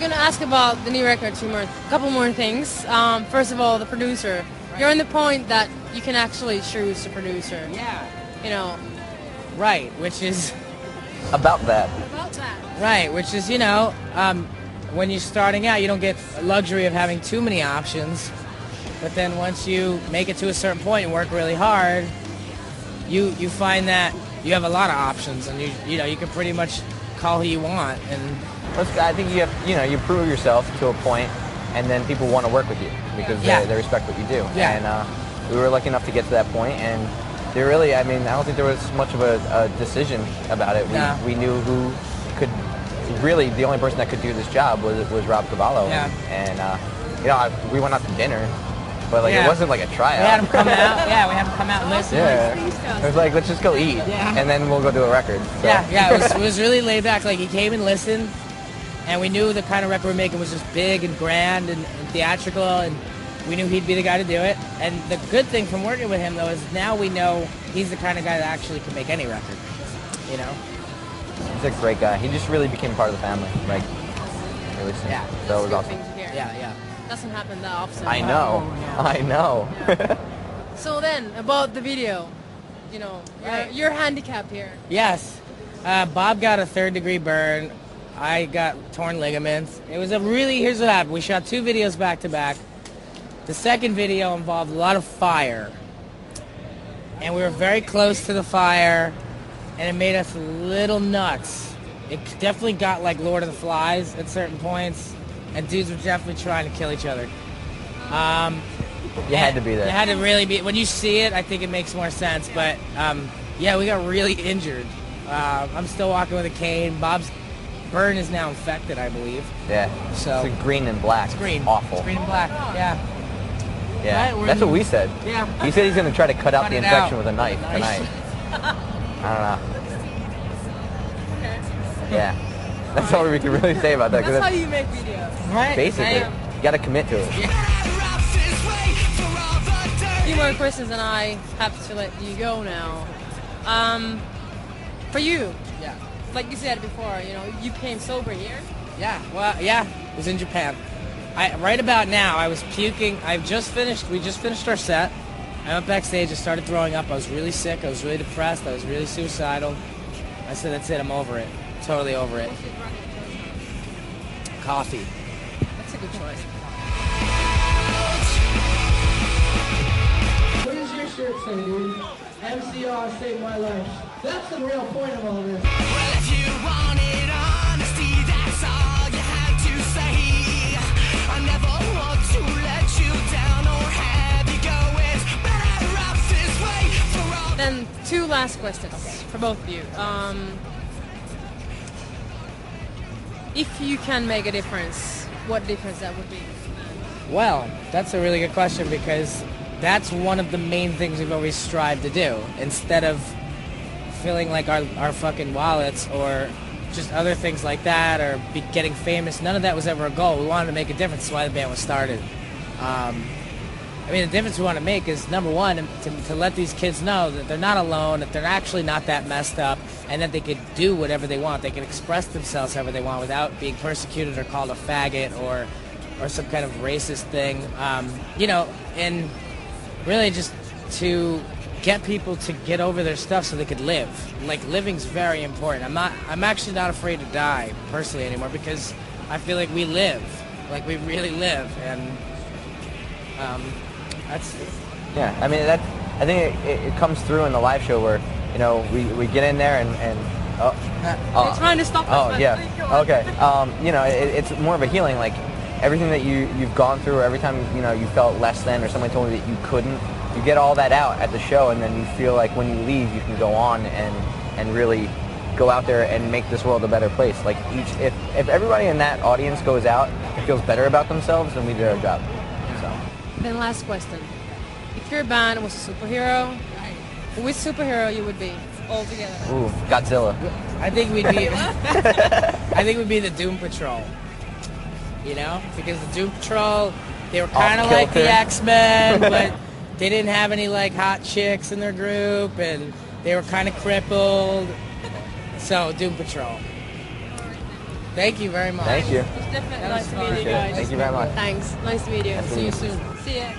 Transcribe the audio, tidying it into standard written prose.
gonna ask about the new record. Couple more things. First of all, the producer. Right. You're on the point that you can actually choose the producer. Yeah. You know. Right, which is about that. About that. Right, which is, you know, when you're starting out, you don't get the luxury of having too many options. But then once you make it to a certain point and work really hard, you find that you have a lot of options, and you know you can pretty much call who you want. And I think you prove yourself to a point, and then people want to work with you because they respect what you do. Yeah. And we were lucky enough to get to that point, and there really, I mean, I don't think there was much of a decision about it. We knew who could. Really, the only person that could do this job was Rob Cavallo. Yeah. And you know, we went out to dinner. But like it wasn't like a tryout. We had him come out. Yeah, we had him come out and listen. Yeah. It was like, let's just go eat, and then we'll go do a record. So. Yeah. It was really laid back. Like he came and listened, and we knew the kind of record we're making was just big and grand and theatrical, and we knew he'd be the guy to do it. And the good thing from working with him though is now we know he's the kind of guy that actually can make any record. You know. He's a great guy. He just really became part of the family. Like really soon. Yeah. So it was awesome. Yeah. Doesn't happen that often. I know. I know. Yeah. So then, about the video, you know, your handicap here. Yes. Bob got a 3rd-degree burn. I got torn ligaments. It was here's what happened. We shot 2 videos back to back. The second video involved a lot of fire. And we were very close to the fire, and it made us a little nuts. It definitely got like Lord of the Flies at certain points. And dudes were definitely trying to kill each other. You had to be there. You had to really be. When you see it, I think it makes more sense. But yeah, we got really injured. I'm still walking with a cane. Bob's burn is now infected, I believe. Yeah. So it's green and black. It's green. Awful. It's green and black. Yeah. Yeah. Right, that's what we said. Yeah. He said he's going to try to cut out the infection with a knife tonight. I don't know. Yeah. That's all we can really say about that. That's how you make videos. Right. Basically. You got to commit to it. A few more questions and I have to let you go now. For you, like you said before, you know, you came sober here. Yeah, well, yeah, it was in Japan. Right about now, I was puking. We just finished our set. I went backstage, I started throwing up. I was really sick, I was really depressed, I was really suicidal. I said, that's it, I'm over it. Totally over it. Coffee. That's a good choice. What does your shirt say, dude? MCR saved my life. That's the real point of all this. Well, if you wanted honesty, that's all you had to say. I never want to let you down or have you go. It's better off this way for all. Then 2 last questions for both of you. If you can make a difference, what difference that would be? Well, that's a really good question because that's one of the main things we've always strived to do. Instead of filling like our fucking wallets or just other things like that or getting famous, none of that was ever a goal. We wanted to make a difference. That's why the band was started. I mean, the difference we want to make is, number one, to let these kids know that they're not alone, that they're actually not that messed up, and that they could do whatever they want. They can express themselves however they want without being persecuted or called a faggot or some kind of racist thing. You know, and really just to get people to get over their stuff so they could live. Like, living's very important. I'm actually not afraid to die, personally, anymore, because I feel like we live. Like, we really live, and that's... Yeah, I mean, I think it comes through in the live show where, you know, we get in there and They're trying to stop us. Oh, yeah. Okay. You know, it's more of a healing, like, everything that you've gone through, or every time, you know, you felt less than, or somebody told you that you couldn't, you get all that out at the show, and then you feel like when you leave, you can go on and really go out there and make this world a better place. Like, if everybody in that audience goes out and feels better about themselves, then we did our job. So. Then last question. If your band was a superhero, which superhero you would be altogether? Ooh, Godzilla. I think we'd be the Doom Patrol. You know, because the Doom Patrol, they were kind of like the X-Men, but they didn't have any like hot chicks in their group, and they were kind of crippled. So Doom Patrol. Thank you very much. Thank you. It's definitely That was nice to fun. meet you guys. Thank you very much. Thanks. Nice to meet you. See you soon. See ya.